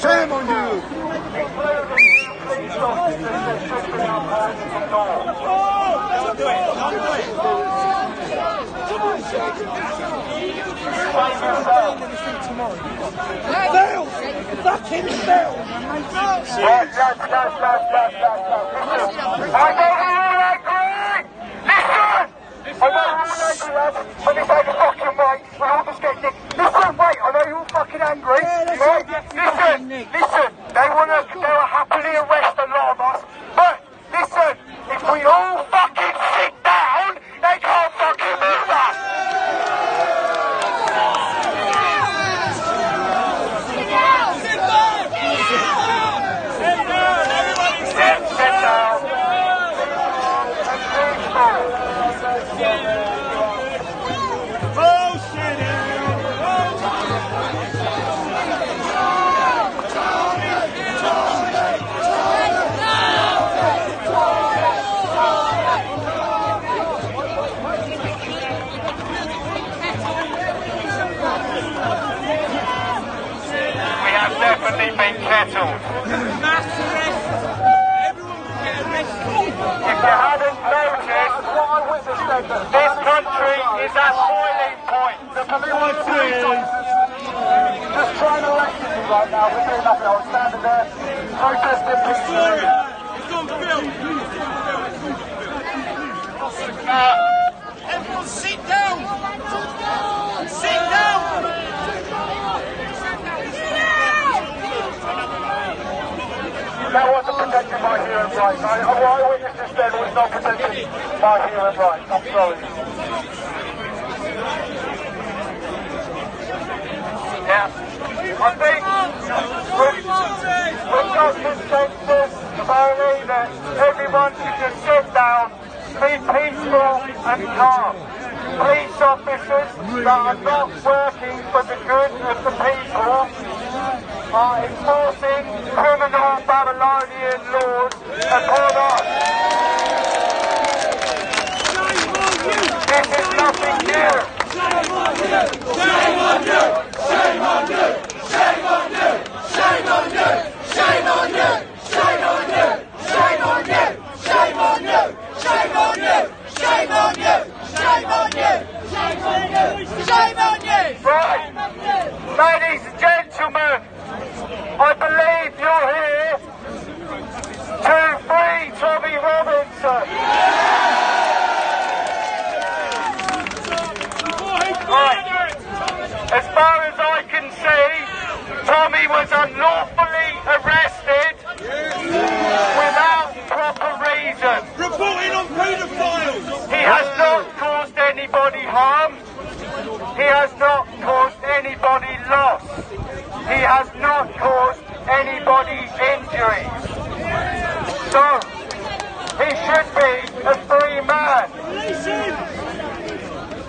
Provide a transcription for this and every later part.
Shame on you! Fail! Fucking fail! Yes. I know you all agree! Listen! I know you all angry, lads, but this ain't the fucking way. We all just get nicked. Listen, wait, I know you're all fucking angry, right? Listen, they will happily arrest a lot of us, but listen, if we all fucking sit down, they can't fucking move us! Definitely been kettled. Mass arrest. Everyone can get arrested. If you hadn't noticed, this country is at boiling point. The police just trying to arrest me right now. We're doing nothing. I was standing there protesting peacefully. It's on film. Everyone sit down. Sit down. That wasn't protecting my human rights. I witnessed this then was not protecting my human rights. I'm sorry. Yeah. I think we've got consensus, apparently, that everyone should just sit down, be peaceful and calm. Police officers that are not working for the good of the people are enforcing criminal Babylonian laws upon us. This is nothing new. Shame on you! Shame on you! Shame on you! Shame on you! Shame on you! Shame on you! Shame on you! Shame on you! Shame on you! Shame on you! Shame on you! Shame on you! Shame on you! Shame on you! Right, ladies and gentlemen, I believe you're here to free Tommy Robinson. Right. As far as I can see, Tommy was unlawfully arrested without proper reason. Reporting on paedophiles. He has not caused anybody harm. He has not caused anybody loss. He has not caused anybody injury. So, he should be a free man.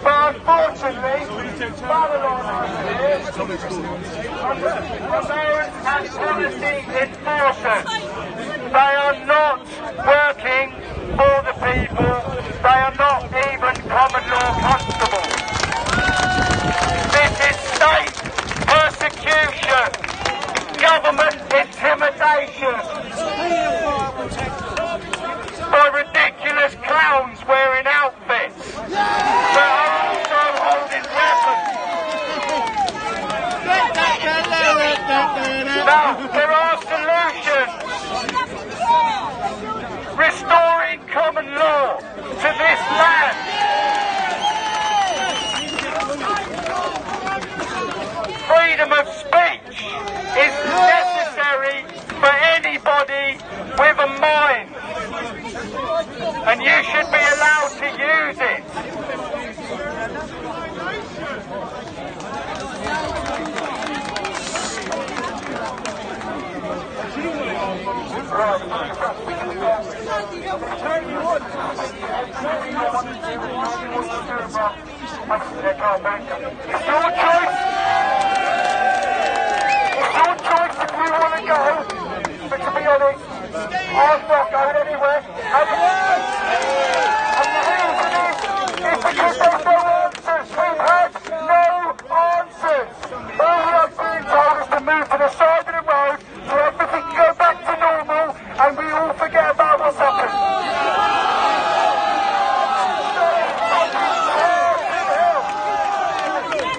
But unfortunately, Babylon and policy enforcers, they are not working for the people. They are not even common law constables. This is state persecution, government intimidation by ridiculous clowns wearing outfits that are also holding weapons. Now, there are solutions. Restoring common law to this land. Freedom of speech is necessary for anybody with a mind, and you should be allowed to use it. It's your choice. It's your choice if you want to go, but to be honest, I'm not going anywhere. And the reason is because there's no answers. We've had no answers. All we have been told is to move to the side of the road so everything can go back to normal and we all forget about what's happened.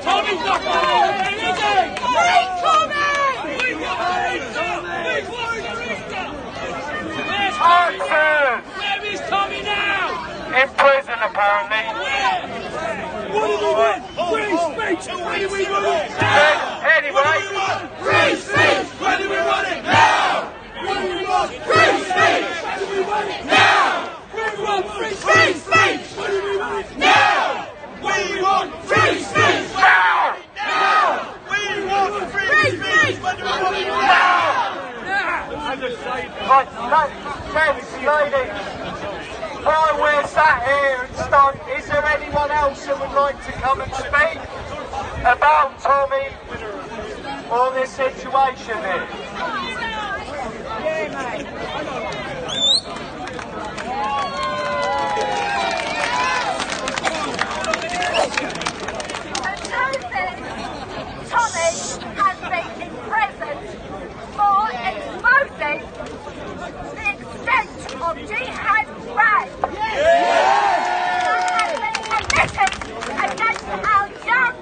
Tommy's not going anything! Free Tommy! Answers! Where is Tommy now? In prison, apparently. What do we want? Free speech! When do we want it? Anyway. Free speech! When do we want it? Now! What do we want? Free speech! When do we want it? Now! When do we want free speech? When do we want it? Now! When do we want free speech? Now! Now! We want free speech! When do we want it? Now! Right, ladies, while we're sat here and stunned, is there anyone else that would like to come and speak about Tommy or this situation here? Tommy has been imprisoned for exposing the extent of jihad rape. That has been committed against our young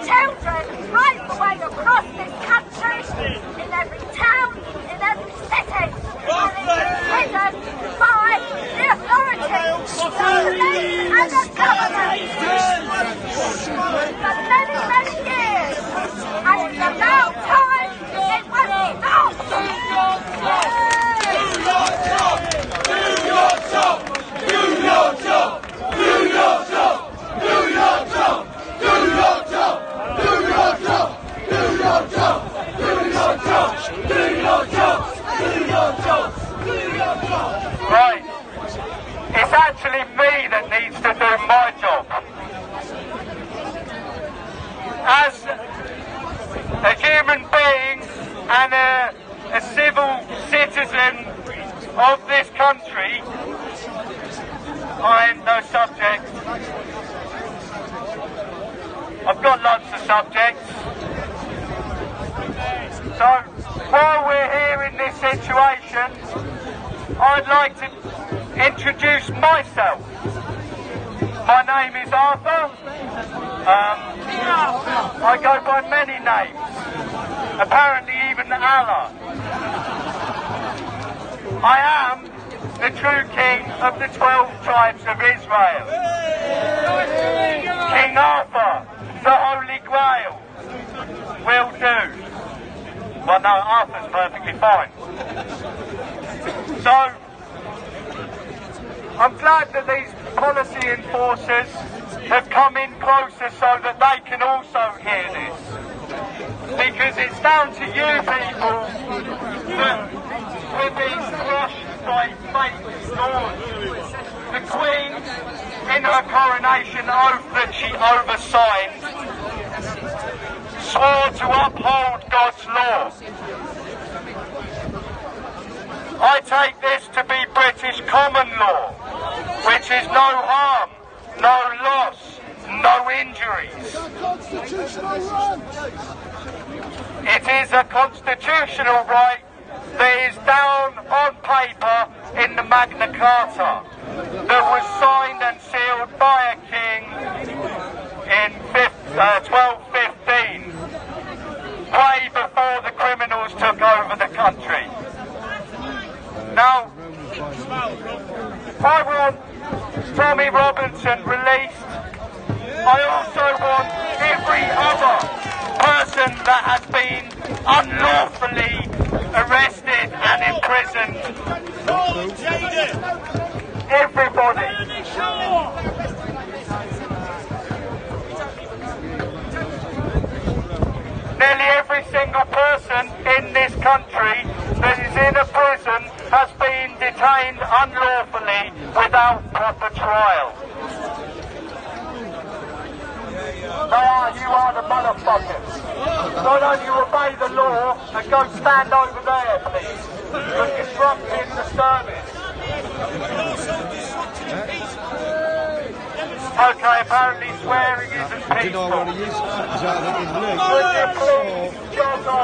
children right the way across this country, in every town, in every city, and it's imprisoned by the authorities, the police and the government for many, many years. And it's about time it was stopped. Do your job! Do your job! Do your job! Do your job! Do your job! Do your job! Do your job! Do your job! Do your job! Do your job! Do your job! Do your job! Right, it's actually me that needs to do my job. As a human being and a civil citizen of this country, I am no subject. I've got lots of subjects. So, while we're here in this situation, I'd like to introduce myself. My name is Arthur. I go by many names, apparently even Allah. I am the true king of the 12 tribes of Israel. King Arthur, the Holy Grail, will do. Well, no, Arthur's perfectly fine. So, I'm glad that these policy enforcers have come in closer so that they can also hear this. Because it's down to you people that we're being crushed by fake laws. The Queen, in her coronation oath that she oversigned, swore to uphold God's law. I take this to be British common law, which is no harm, no loss, no injuries. It is a constitutional right that is down on paper in the Magna Carta that was signed and sealed by a king in 1215, way before the criminals took over the country. Now, I want Tommy Robinson released. I also want every other person that has been unlawfully arrested and imprisoned. Everybody. Nearly every single person in this country that is in a prison has been detained unlawfully without proper trial. You are the motherfuckers. Why don't you obey the law and go stand over there, please? You're disrupting the service. Okay, apparently swearing isn't peaceful. Do you know what he is? Is that in blue? Would you please jog on?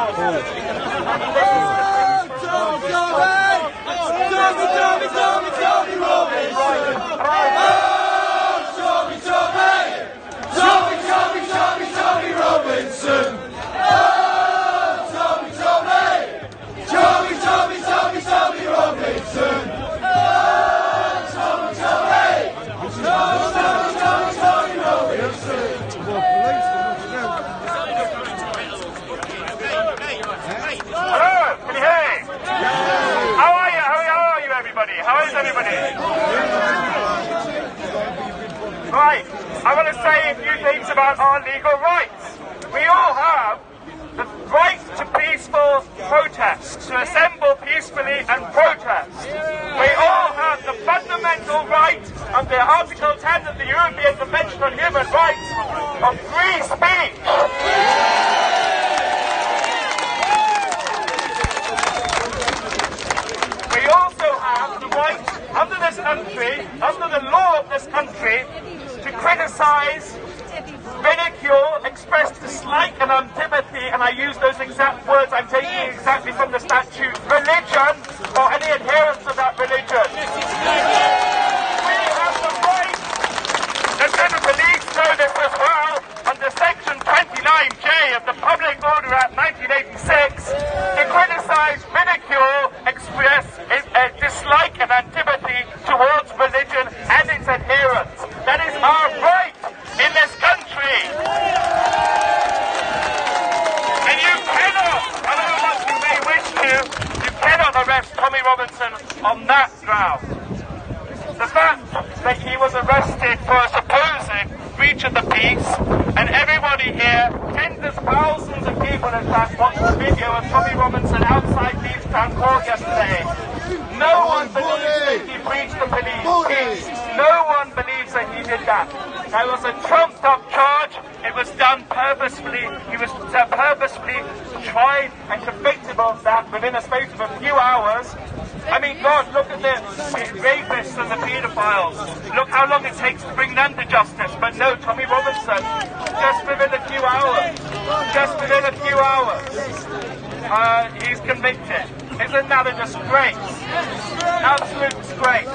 Right, I want to say a few things about our legal rights. We all have the right to peaceful protest, to assemble peacefully and protest. We all have the fundamental right under Article 10 of the European Convention on Human Rights of free speech. We also have the right under this country, under the law of this country, to criticise, ridicule, express dislike and antipathy, and I use those exact words, I'm taking exactly from the statute, religion or any adherents of that religion. We have the right, the Civil Police know this as well, under Section 29J of the Public Order Act 1986, to criticise, ridicule, express dislike and antipathy towards religion and its adherents. That is our right in this country. And you cannot, however much you may wish to, you cannot arrest Tommy Robinson on that ground. The fact that he was arrested for a supposed breach of the peace, and everybody here, tens of thousands of people in fact, watched the video of Tommy Robinson outside Leavetown Court yesterday. No one believes that he breached the police. No one believes that he did that. That was a trumped up charge. It was done purposefully. He was purposefully tried and convicted of that within a space of a few hours. I mean, God, look at the rapists and the paedophiles. Look how long it takes to bring them to justice. But no, Tommy Robinson, just within a few hours. Just within a few hours. He's convicted. Isn't that a disgrace? Absolute disgrace.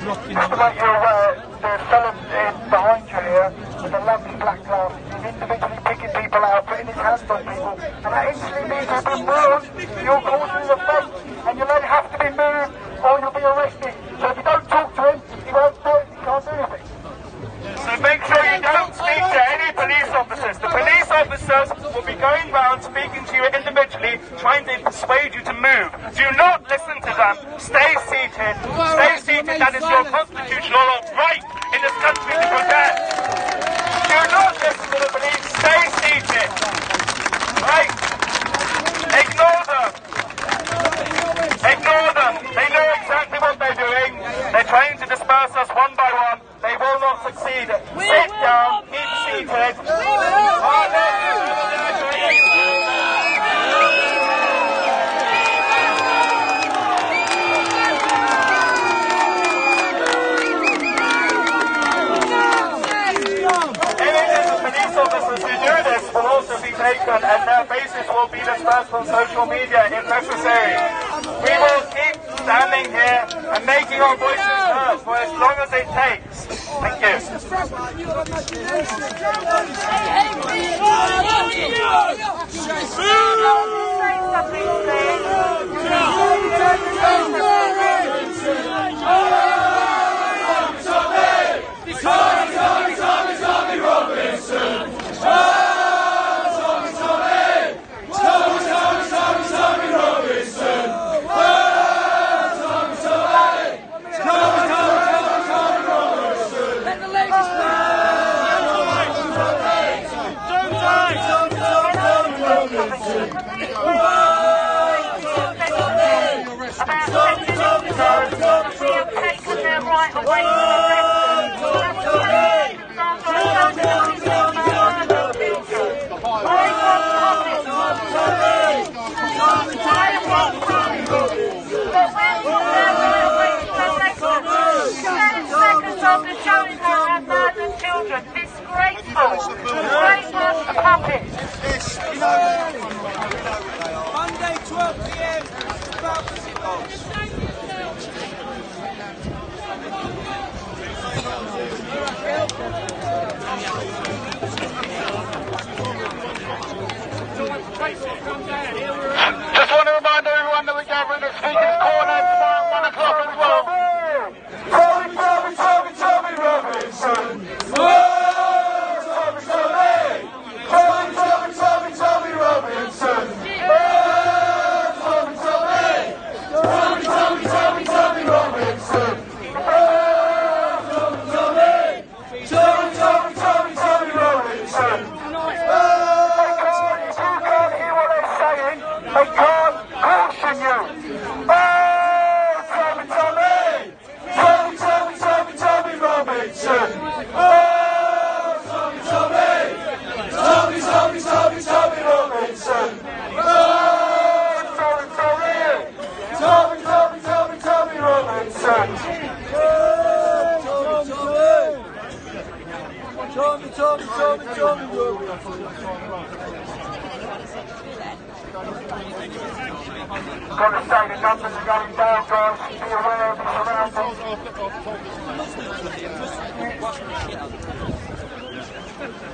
Just to make you aware, there's someone behind you here with a lovely black glass. He's individually picking people out, putting his hands on people, and that instantly means you've been warned, you're causing an offence, and you'll then have to be moved or you'll be arrested. So if you don't talk to him, he won't do it, he can't do anything. So make sure you don't speak to any police officers. The police officers will be going round speaking to you individually, trying to persuade you to move. Do not listen to them. Stay seated. Stay seated. That is your constitutional right in this country to protect. Do not listen to the police. Stay seated. Right? Ignore them. Ignore them. They know exactly what they're doing. They're trying to disperse us one by one. They will not succeed. Sit down, keep seated. Images of police officers who do this will also be taken and their faces will be dispersed on social media if necessary. We will keep standing here and making our voices heard for as long as it takes. Thank you. Right away. Got to say the numbers are going down, guys. Be aware of the surroundings.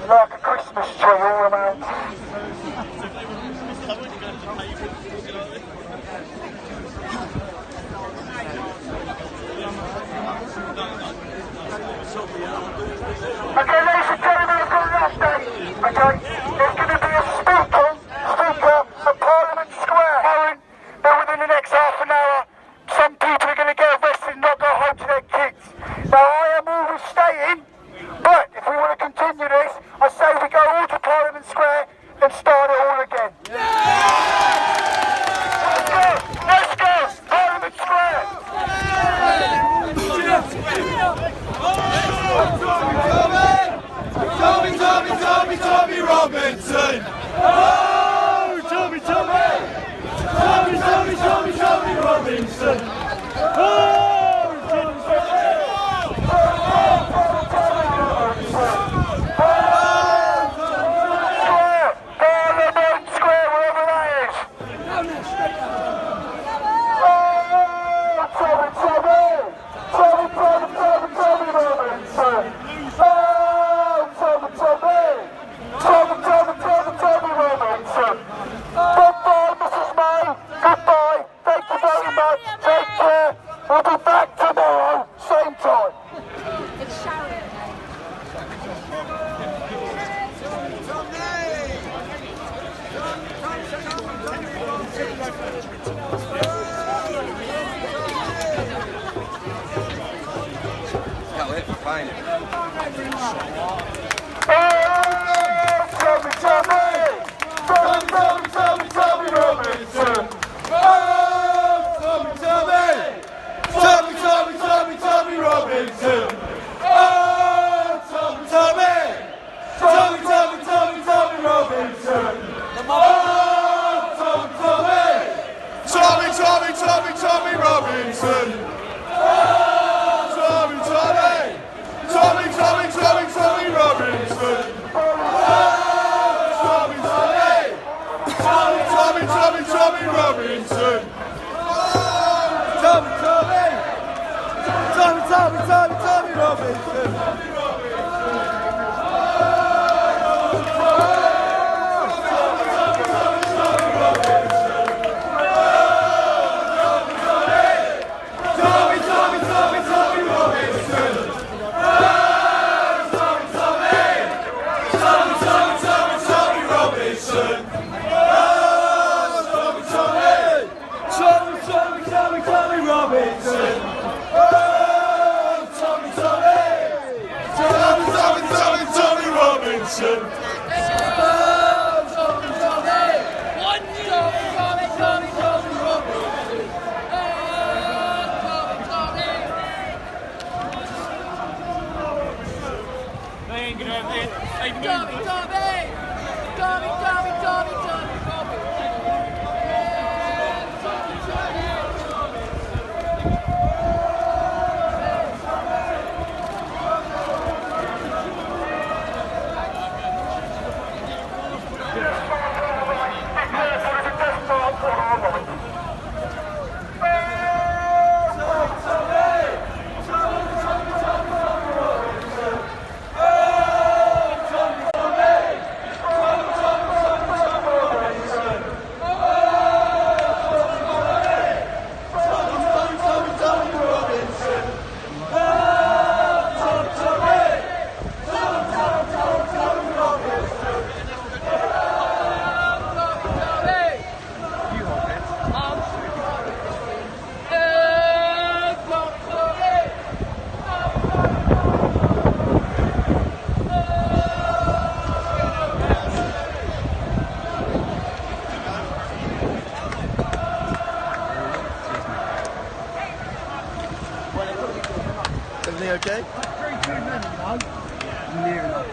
Like a Christmas tree all around. Okay, ladies and gentlemen, I've got an update. Okay, there's going to be a speaker at Parliament Square. Now within the next half an hour, some people are going to get arrested and not go home to their kids. Now I am always staying, but if we want to continue this, I say we go all to Parliament Square and start it all again. Let's go, Parliament Square. Tommy Robinson! Oh, Tommy Robinson! Oh, Parliament Square, wherever that is. Tommy Robinson! Tommy Robinson! Goodbye, Mrs. May! Goodbye! Thank you very much! Take care! We'll be back tomorrow, same time! It's showering. Fine. Tommy Robinson! Oh, Tommy Robinson! Oh, Tommy Robinson! Oh, Tommy Robinson! Tommy Robinson! Tommy Robinson! Tommy Robinson! Everything okay? Near enough.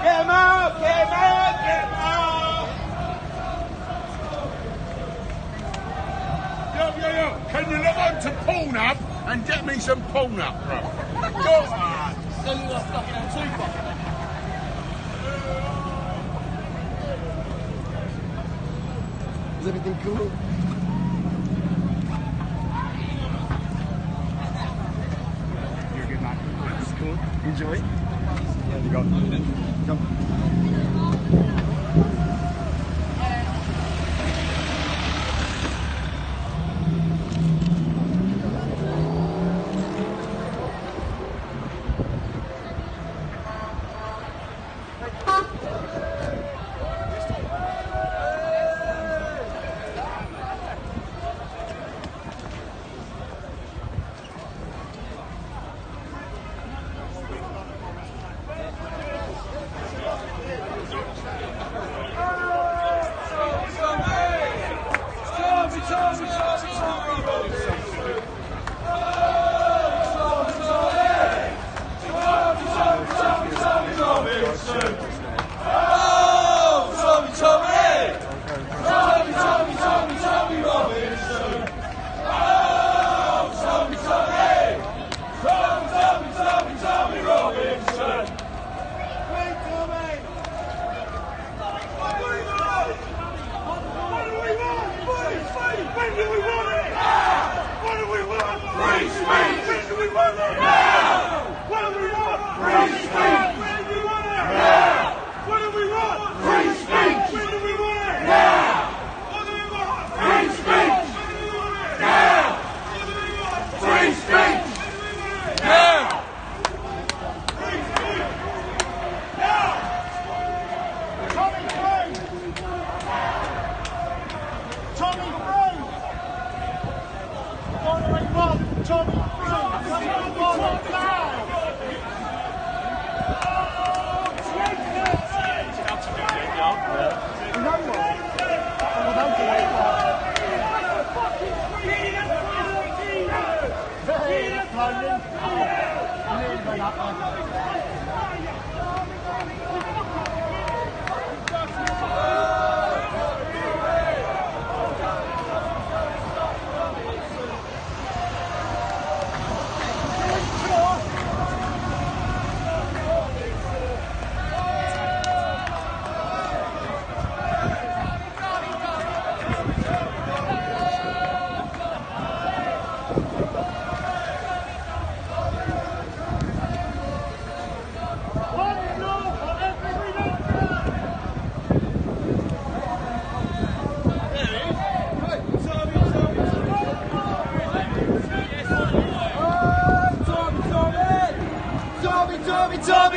Get him out! Get him out! Get him out! Yo. Can you log on to Pornhub and get me some Pornhub, bro? Go on. So you got stuck in a two-bucket. Is everything cool? You're good, man. It's cool. Enjoy. Yeah, you go. Come.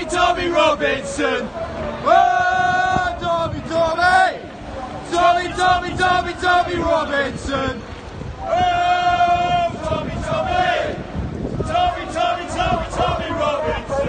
Tommy Robinson! Oh, Tommy Robinson! Oh, Tommy Robinson!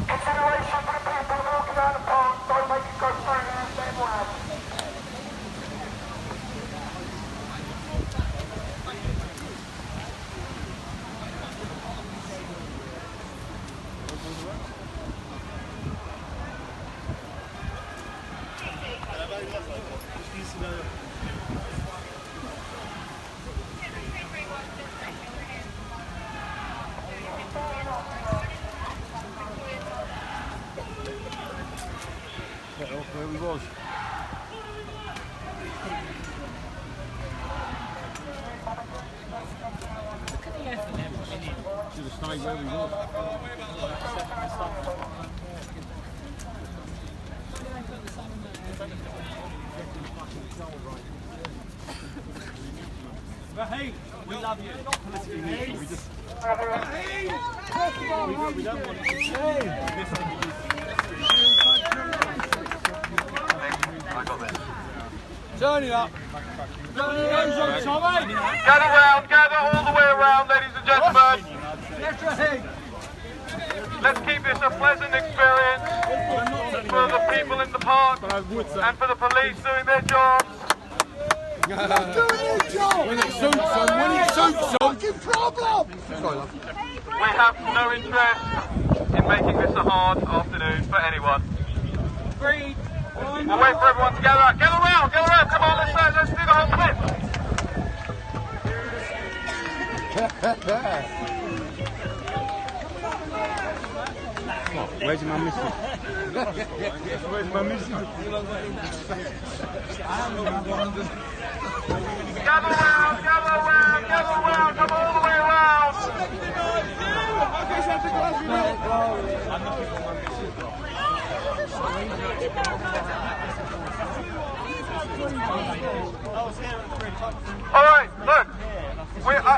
Consideration for the people walking around the park, don't make it go through there. Where we was. Should have stayed where we was. Raheem, we love you. Not politically neutral. We just. We don't want it to change. I got this. Turn it up. Turn it up, Tommy. Gather all the way around, ladies and gentlemen. Let's keep this a pleasant experience for the people in the park and for the police doing their jobs. When it suits them, fucking problem! We have no interest in making this a hard afternoon for anyone. Agreed. We'll wait for everyone to gather up. Gather around, come on, let's do the whole thing. Where's your mum missing? Where's my missing? Gather around, come all the way around. Alright,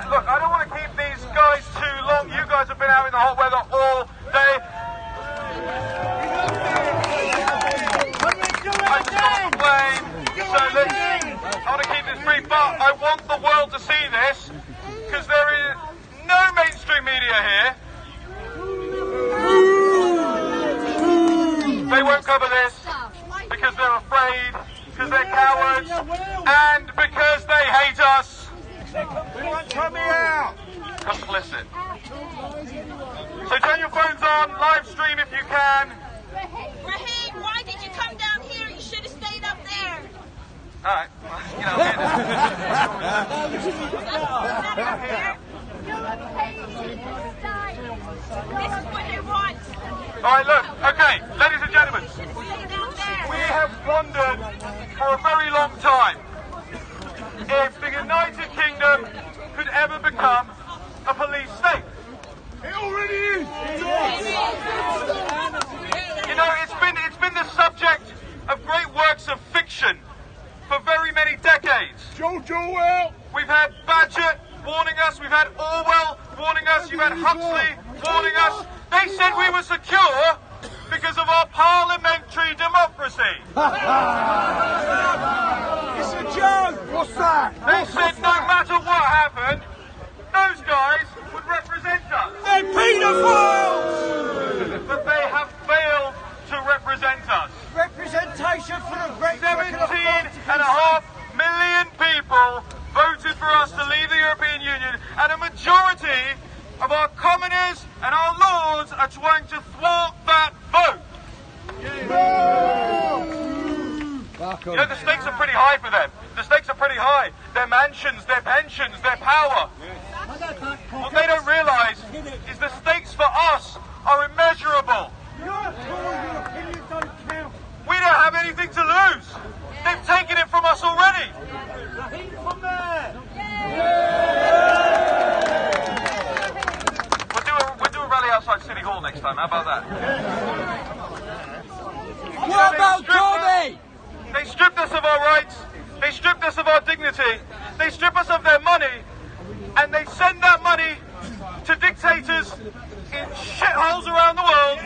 look, I don't want to keep these guys too long. You guys have been out in the hot weather all day. I just want to complain. So I want to keep this brief, but I want the world to see this, because there is no mainstream media here. They won't cover this because they're afraid, because they're cowards, and because they hate us. We want Tommy out. Complicit. So turn your phones on, live stream if you can. Raheem, why did you come down here? You should have stayed up there. Alright, you know, This is what they want. Alright, look, okay, ladies and gentlemen, You should have stayed down there. we have wondered for a very long time if the United Kingdom could ever become a police state. It already is! You know, it's been the subject of great works of fiction for very many decades. George Orwell! We've had Badger warning us, we've had Orwell warning us, you've had Huxley warning us. They said we were secure because of our parliamentary democracy. It's a joke! What's that? They said no matter what happened, those guys would represent us. They're paedophiles! But they have failed to represent us. Representation for the great 17.5 million people voted for us to leave the European Union, and a majority of our commoners and our lords are trying to thwart that vote. You know, the stakes are pretty high for them. The stakes are pretty high. Their mansions, their pensions, their power. What they don't realise is the stakes for us are immeasurable. We don't have anything to lose. They've taken it from us already. We'll do a rally outside City Hall next time. How about that? What about Tommy? They stripped us of our rights. They stripped us of our dignity. They strip us of their money. And they send that money to dictators in shitholes around the world.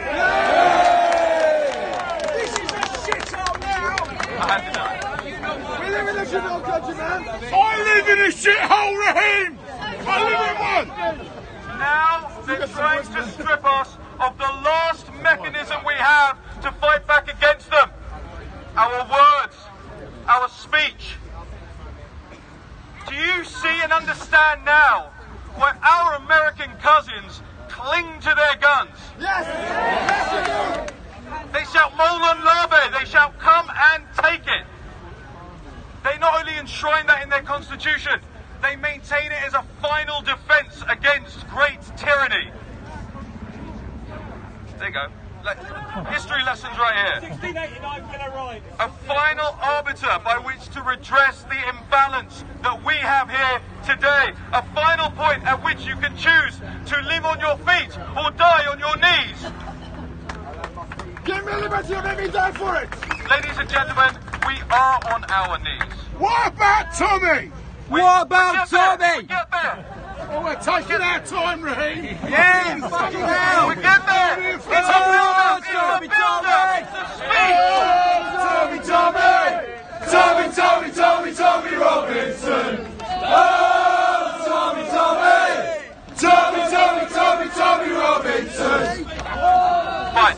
This is a shithole now! I had to do it. We live in a shithole country, man! I live in a shithole, Raheem! I live in one! Now they're trying to strip us of the last mechanism we have to fight back against them. Our words, our speech. Do you see and understand now why our American cousins cling to their guns? Yes! Yes, you do! They shout Molan Labe, they shout come and take it. They not only enshrine that in their constitution, they maintain it as a final defense against great tyranny. There you go. History lessons right here. 1689 Villa Ride. A final arbiter by which to redress the imbalance that we have here today. A final point at which you can choose to live on your feet or die on your knees. Give me liberty and let me die for it. Ladies and gentlemen, we are on our knees. What about Tommy? What about Tommy? Get there. Oh, we're taking our time, Raheem. Yeah, fucking hell. We get there. It's a build-up. It's a build-up. It's a speed. Tommy Robinson. Oh, Tommy Robinson. Fine.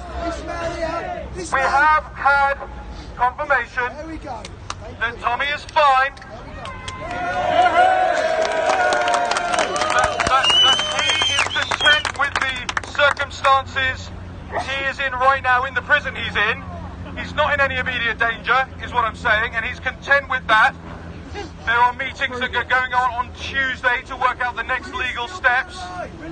We have had confirmation that Tommy is fine. That he is content with the circumstances he is in right now in the prison he's in. He's not in any immediate danger, is what I'm saying, and he's content with that. There are meetings that are going on Tuesday to work out the next legal steps.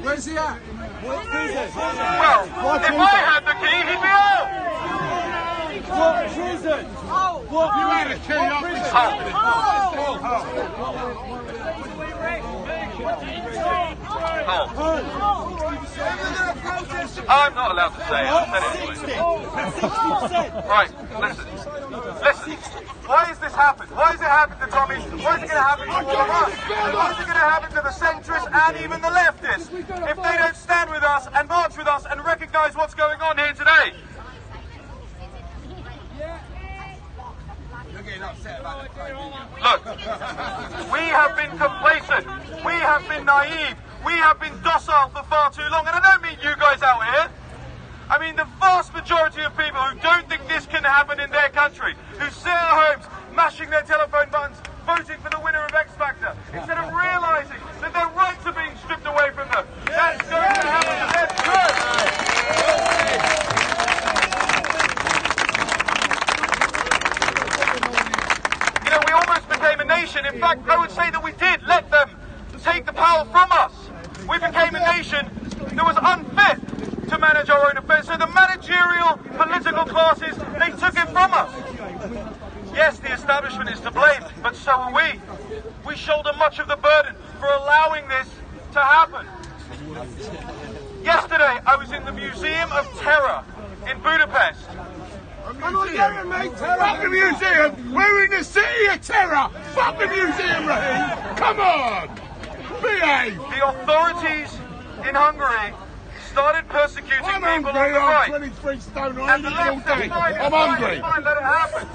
Where's he at? Well, if I had the key, he'd be out. What prison? What You had a key up his I'm not allowed to say it. I said it anyway. Right, listen. Why has this happened? Why has it happened to Tommy? Why is it going to happen to all of us? Why is it going to happen to the centrists and even the leftists if they don't stand with us and march with us and recognise what's going on here today? Look, we have been complacent, we have been naive, we have been docile for far too long, and I don't mean you guys out here. I mean the vast majority of people who don't think this can happen in their country, who sit at homes, mashing their telephone buttons, voting for the winner of X Factor, instead of realising that their rights are being stripped away from them. That's going to happen to them too. You know, we almost became a nation. In fact, I would say that we did let them take the power from us. We became a nation that was unfit to manage our own affairs. So the managerial political classes, they took it from us. Yes, the establishment is to blame, but so are we. We shoulder much of the burden for allowing this to happen. Yesterday, I was in the Museum of Terror in Budapest. I'm not going, mate. Fuck the museum. We're in the city of terror. Fuck the museum, Raheem. Come on. Behave. The authorities in Hungary started persecuting I'm people hungry. on the right. I'm 23 stone. I And eat the all left said, day. fine, I'm fine, hungry. fine, let it happen.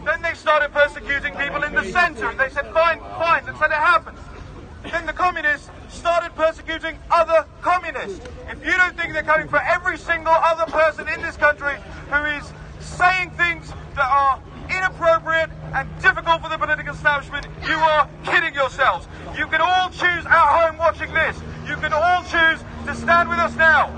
Then they started persecuting people in the centre, and they said, fine, let's let it happen. Then the communists started persecuting other communists. If you don't think they're coming for every single other person in this country who is saying things that are inappropriate and difficult for the political establishment, you are kidding yourselves. You can all choose at home watching this. You can all choose to stand with us now.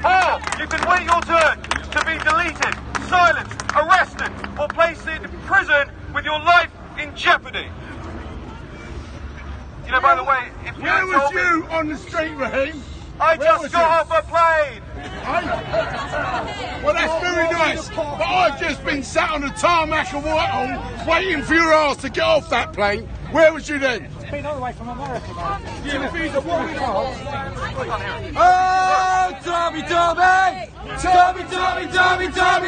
Or you can wait your turn to be deleted, silenced, arrested, or placed in prison with your life in jeopardy. You know, by the way, if you Where had was told me, you on the street, Raheem? I Where just was got you? off a plane. Well, that's very nice. But I've just been sat on the tarmac of Whitehall waiting for your ass to get off that plane. Where was you then? Been all the way from America, man. Oh, Tommy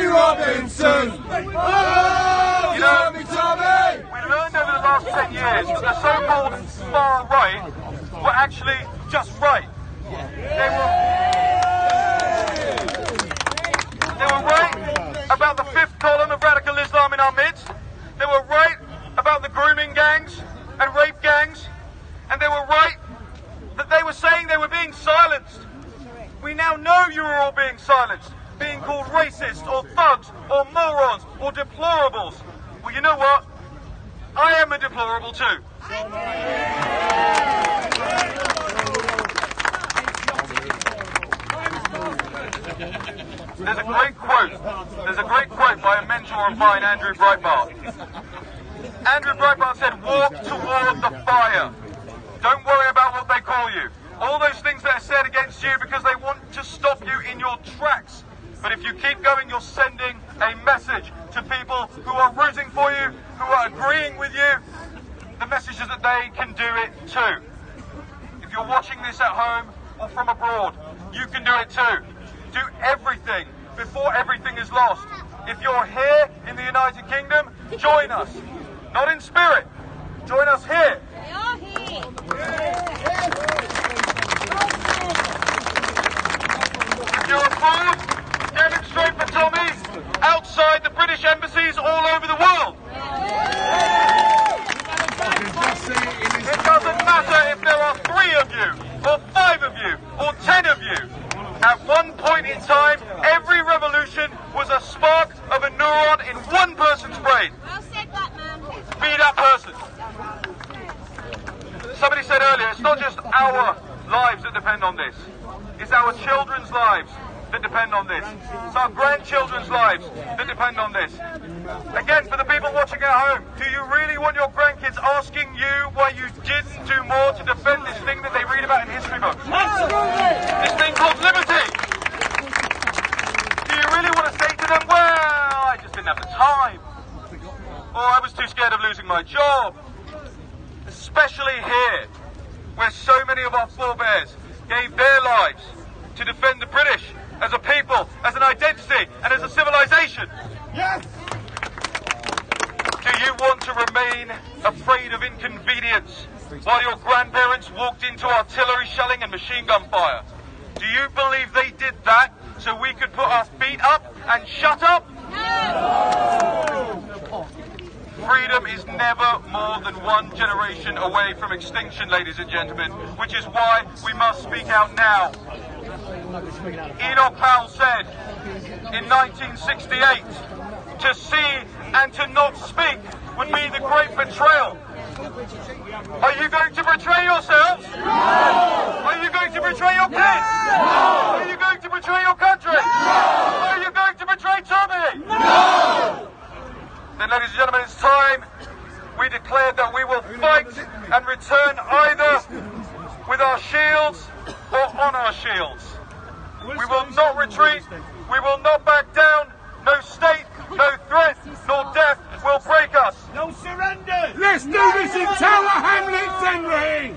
Robinson. Oh, You know, Tommy. we learned over the last 10 years that the so-called far right were actually just right. They were right about the fifth column of radical Islam in our midst. They were right about the grooming gangs and rape gangs. And they were right that they were saying they were being silenced. We now know you are all being silenced, being called racist or thugs or morons or deplorables. Well, you know what? I am a deplorable too. There's a great quote by a mentor of mine, Andrew Breitbart. Andrew Breitbart said, walk toward the fire. Don't worry about what they call you. All those things that are said against you because they want to stop you in your you keep going, you're sending a message to people who are rooting for you, who are agreeing with you. The message is that they can do it too. If you're watching this at home or from abroad, you can do it too. Do everything before everything is lost. If you're here in the United Kingdom, join us. Not in spirit. Join us here. We are here. If you're abroad, demonstrate for Tommy outside the British embassies all over the world. It doesn't matter if there are 3 of you, or 5 of you, or 10 of you. At one point in time, every revolution was a spark of a neuron in one person's brain. Well said, Batman. Be that person. Somebody said earlier, it's not just our lives that depend on this. It's our children's lives that depend on this. It's our grandchildren's lives that depend on this. Again, for the people watching at home, do you really want your grandkids asking you why you didn't do more to defend this thing that they read about in history books? This thing called liberty. Do you really want to say to them, well, I just didn't have the time. Or I was too scared of losing my job. Especially here, where so many of our forebears gave their lives to defend the British as a people, as an identity, and as a civilization. Yes! Do you want to remain afraid of inconvenience while your grandparents walked into artillery shelling and machine gun fire? Do you believe they did that so we could put our feet up and shut up? No! Freedom is never more than one generation away from extinction, ladies and gentlemen, which is why we must speak out now. Enoch Powell said in 1968, to see and to not speak would be the great betrayal. Are you going to betray yourselves? No! Are you going to betray your kids? No! Are you going to betray your country? No! Are you going to betray Tommy? No! Then, ladies and gentlemen, it's time we declared that we will fight and return either with our shields or on our shields. We will not retreat. We will not back down. No state, no threat, nor death will break us. No surrender! Let's do this in Tower Hamlets, Henry!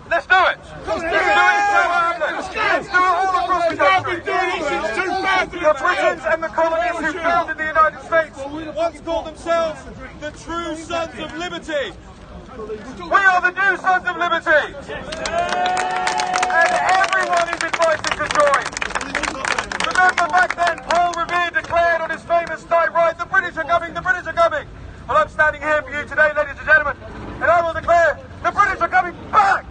Let's do it! Let's do it in Tower Hamlets! Let's do it all across the country! We've been doing it since 2000! The Britons and the colonists who founded the United States once called themselves the true sons of liberty. We are the new sons of liberty! And everyone is invited to join. Remember back then, Paul Revere declared on his famous night ride, the British are coming, the British are coming. Well, I'm standing here for you today, ladies and gentlemen, and I will declare, the British are coming back!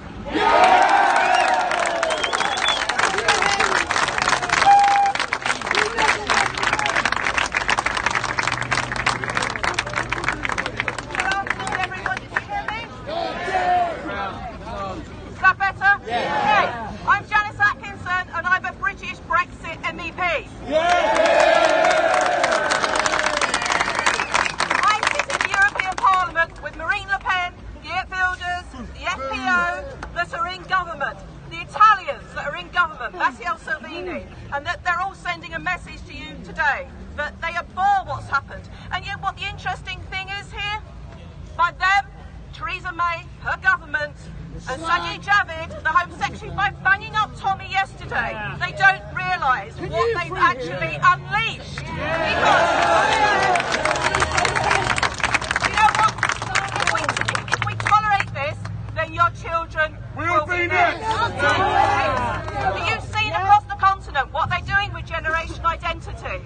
And that they're all sending a message to you today that they abhor what's happened. And yet what the interesting thing is here, by them, Theresa May, her government, and Sajid Javid, the Home Secretary, by banging up Tommy yesterday, they don't realise what they've actually unleashed. Because, you know what, if we tolerate this, then your children will be next. You've seen across the continent what they're doing with generation identity.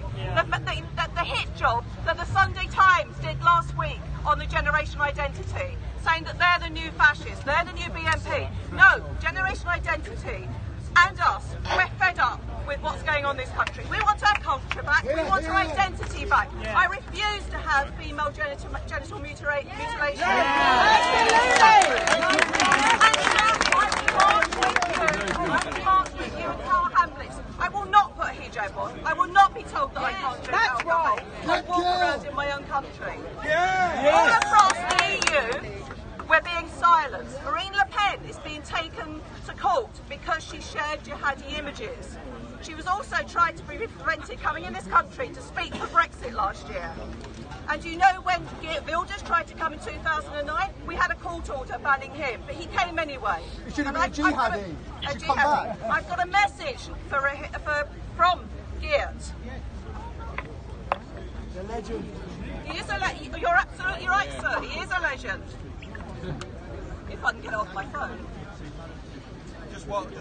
The hit job that the Sunday Times did last week on the generation identity, saying that they're the new fascists, they're the new BNP. No, generation identity and us, we're fed up with what's going on in this country. We want our culture back, we want our identity back. I refuse to have female genital mutilation. I will not put a hijab on. I will not be told that I can't drink alcohol. I walk around in my own country. All across the EU, we're being silenced. Marine Le Pen is being taken to court because she shared jihadi images. She was also tried to be prevented coming in this country to speak for Brexit last year. And you know when Geert Wilders tried to come in 2009, we had a court order banning him, but he came anyway. It should have been a jihadi. He should come back. I've got a message from Geert. The legend. He is you're absolutely right, sir. He is a legend. If I can get it off my phone. Just whilst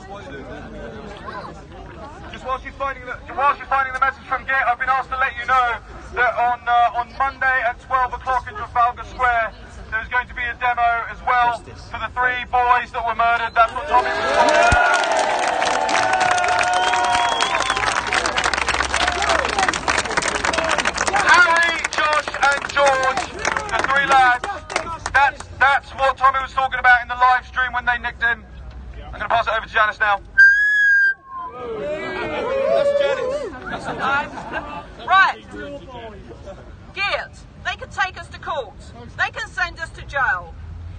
you're finding the message from Geert, I've been asked to let you know that on Monday at 12 o'clock in Trafalgar Square, there's going to be a demo as well for the 3 boys that were murdered. That's what Tommy was talking Harry, Josh and George, the 3 lads, that's what Tommy was talking about in the live stream when they nicked him. I'm going to pass it over to Janice now. That's Janice. Right. Geert, they can take us to court. They can send us to jail.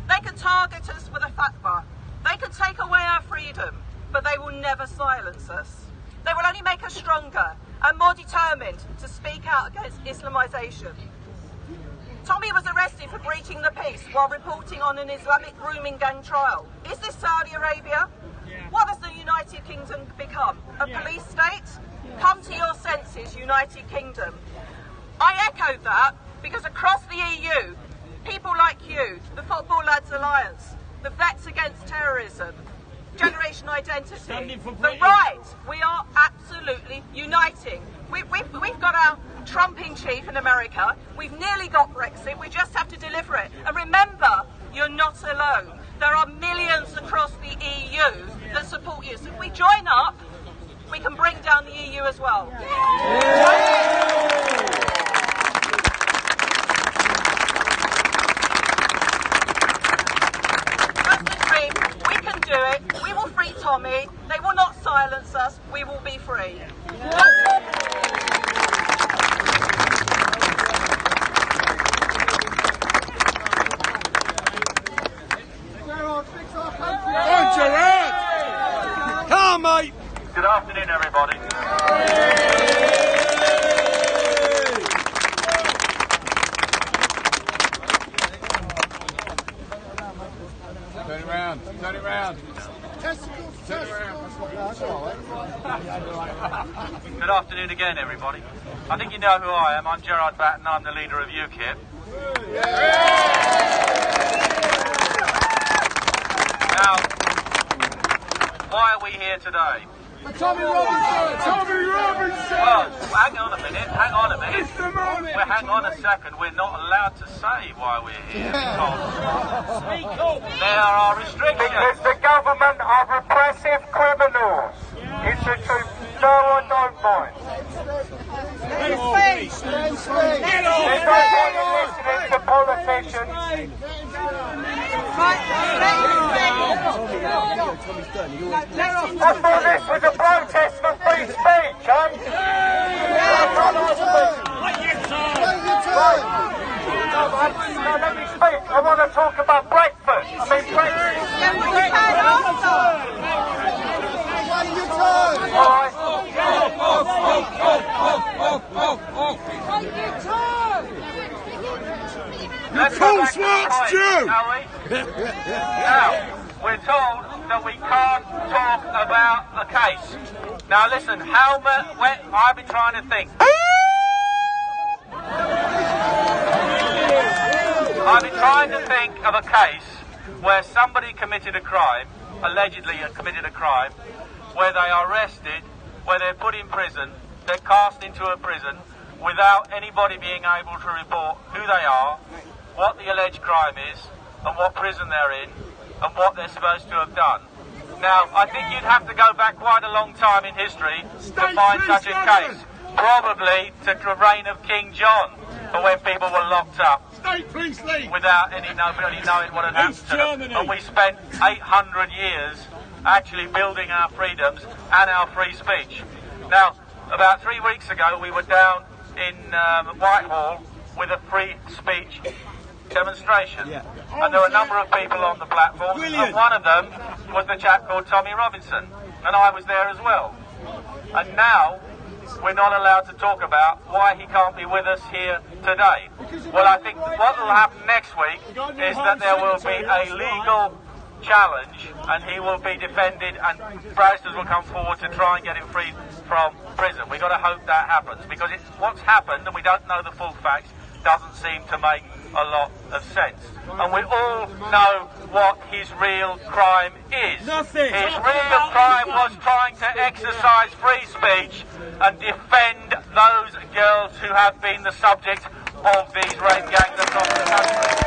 They can target us with a fatwa. They can take away our freedom, but they will never silence us. They will only make us stronger and more determined to speak out against Islamisation. Tommy was arrested for breaching the peace while reporting on an Islamic grooming gang trial. Is this Saudi Arabia? What has the United Kingdom become? A police state? Come to your senses, United Kingdom. I echo that because across the EU, people like you, the Football Lads Alliance, the Vets Against Terrorism, Generation Identity, the right, we are absolutely uniting. We've got our Trump in chief in America. We've nearly got Brexit. We just have to deliver it. And remember, you're not alone. There are millions across the EU that support you. So if we join up, we can bring down the EU as well. That's the dream. We can do it. We will free Tommy. They will not silence us. We will be free. Come on, mate. Good afternoon, everybody. Turn it round. Turn it round. Turn it round. Good afternoon again, everybody. I think you know who I am. I'm Gerard Batten. I'm the leader of UKIP. Now, why are we here today? Tommy Robinson! Tommy Robinson! Well, hang on a minute. It's the moment! Well, hang on a second. We're not allowed to say why we're here because there are restrictions. Because the government are repressive criminals. It's the truth. No, I don't mind. They don't want to listen to politicians. I thought this was a protest for free speech, huh? No, let me speak. I want to talk about breakfast. I mean, breakfast. Let's go back to the point, shall we? Now, we're told that we can't talk about a case. Now listen, I've been trying to think. I've been trying to think of a case where somebody committed a crime, allegedly committed a crime, where they are arrested, where they're put in prison, they're cast into a prison without anybody being able to report who they are, what the alleged crime is, and what prison they're in, and what they're supposed to have done. Now, I think you'd have to go back quite a long time in history to find such a case. Probably to the reign of King John, for when people were locked up without nobody knowing what had happened to them. And we spent 800 years actually building our freedoms and our free speech. Now, about 3 weeks ago, we were down in Whitehall with a free speech demonstration. And there were a number of people on the platform, and one of them was the chap called Tommy Robinson, and I was there as well. and now we're not allowed to talk about why he can't be with us here today. Well, I think what will happen next week is that there will be a legal challenge and he will be defended and barristers will come forward to try and get him freed from prison. We've got to hope that happens, because what's happened, and we don't know the full facts, doesn't seem to make a lot of sense. And we all know what his real crime is. Nothing. His real crime was trying to exercise free speech and defend those girls who have been the subject of these rape gangs across the country.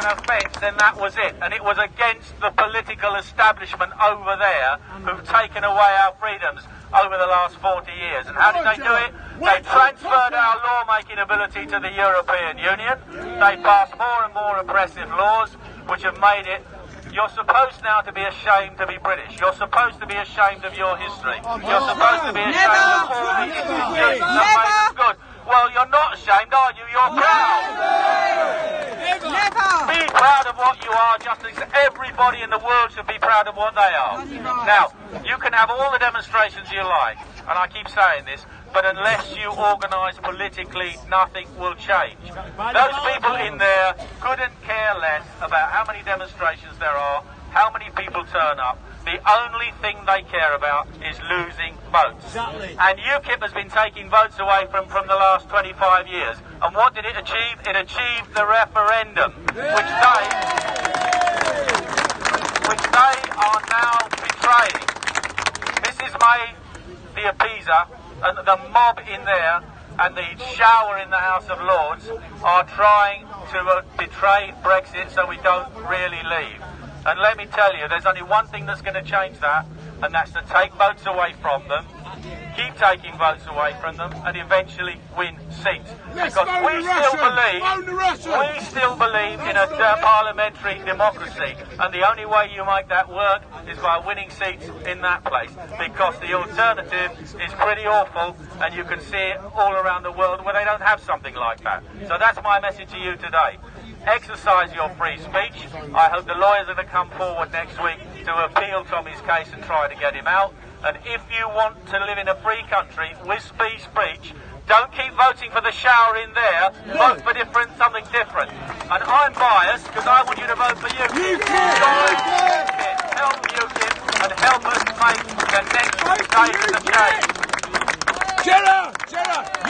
Offence, then that was it, and it was against the political establishment over there who've taken away our freedoms over the last 40 years. And how did they do it? They transferred our lawmaking ability to the European Union. They passed more and more oppressive laws which have made it. You're supposed now to be ashamed to be British. You're supposed to be ashamed of your history. You're supposed to be ashamed of all the institutions that made us good. Well, you're not ashamed, are you? You're proud. Be proud of what you are, just as everybody in the world should be proud of what they are. Now, you can have all the demonstrations you like, and I keep saying this, but unless you organise politically, nothing will change. Those people in there couldn't care less about how many demonstrations there are, how many people turn up. The only thing they care about is losing votes. Exactly. And UKIP has been taking votes away from the last 25 years. And what did it achieve? It achieved the referendum, which they are now betraying. Mrs May, the appeaser, and the mob in there, and the shower in the House of Lords are trying to betray Brexit so we don't really leave. And let me tell you, there's only one thing that's going to change that, and that's to take votes away from them, keep taking votes away from them, and eventually win seats. Because we still believe in a parliamentary democracy, and the only way you make that work is by winning seats in that place, because the alternative is pretty awful, and you can see it all around the world where they don't have something like that. So that's my message to you today. Exercise your free speech. I hope the lawyers are going to come forward next week to appeal Tommy's case and try to get him out. And if you want to live in a free country with free speech, don't keep voting for the shower in there. Vote for something different. And I'm biased because I want you to vote for UKIP. Help UKIP and help us make the next stage of change. Gerard,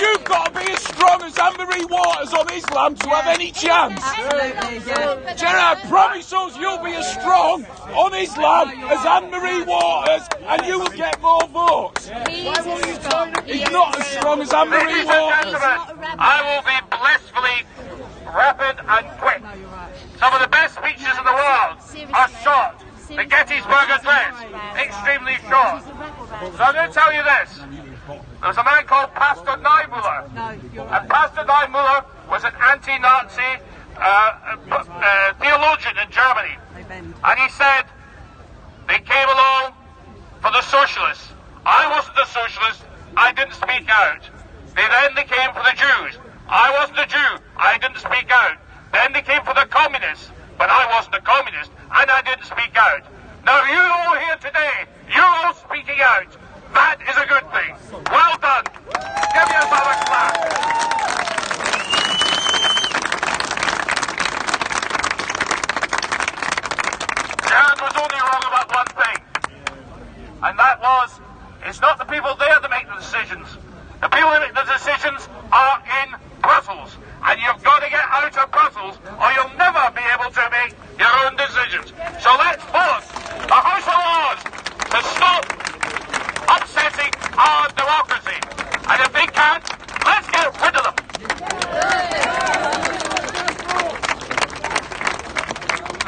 you've got to be as strong as Anne-Marie Waters on Islam to have any chance. Gerard, promise us you'll be as strong on Islam as Anne-Marie Waters and you will get more votes. He's not as strong as Anne-Marie Waters. I will be blissfully rapid and quick. Some of the best speeches in the world are short. The Gettysburg Address, extremely short. So I'm going to tell you this. There's a man called Pastor Niemöller. And Pastor Niemöller was an anti-Nazi theologian in Germany. And he said, they came along for the socialists. I wasn't a socialist. I didn't speak out. Then they came for the Jews. I wasn't a Jew. I didn't speak out. Then they came for the communists. But I wasn't a communist. And I didn't speak out. Now you all here today, you're all speaking out. That is a good thing. Well done. Give yourself a clap. Jared was only wrong about one thing. And that was, it's not the people there that make the decisions. The people that make the decisions are in Brussels. And you've got to get out of Brussels or you'll never be able to make your own decisions. So let's force the House of Lords to stop upsetting our democracy. And if they can't, let's get rid of them.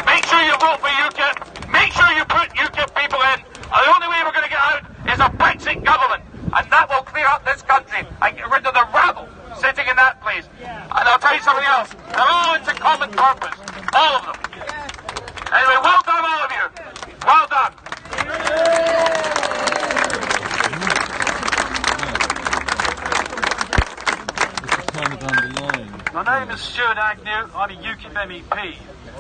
Make sure you vote for UKIP. Make sure you put UKIP people in. And the only way we're going to get out is a Brexit government. And that will clear up this country and get rid of the rabble sitting in that place. And I'll tell you something else. They're all into common purpose. All of them. Anyway, well done all of you. Well done. Kind of underlying. No, My name is Stuart Agnew. I'm a UKIP MEP.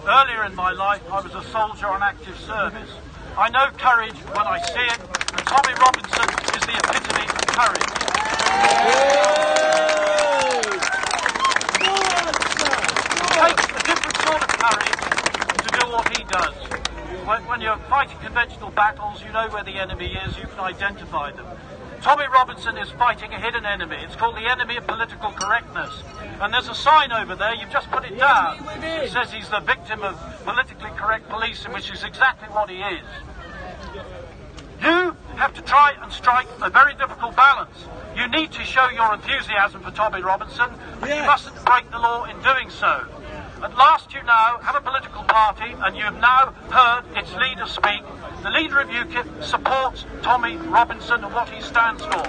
Earlier in my life, I was a soldier on active service. I know courage when I see it, and Tommy Robinson is the epitome of courage. It takes a different sort of courage to do what he does. When you're fighting conventional battles, you know where the enemy is, you can identify them. Tommy Robinson is fighting a hidden enemy. It's called the enemy of political correctness. And there's a sign over there, you've just put it down. It says he's the victim of politically correct policing, which is exactly what he is. You have to try and strike a very difficult balance. You need to show your enthusiasm for Tommy Robinson, but you mustn't break the law in doing so. At last you now have a political party, and you have now heard its leader speak. The leader of UKIP supports Tommy Robinson and what he stands for.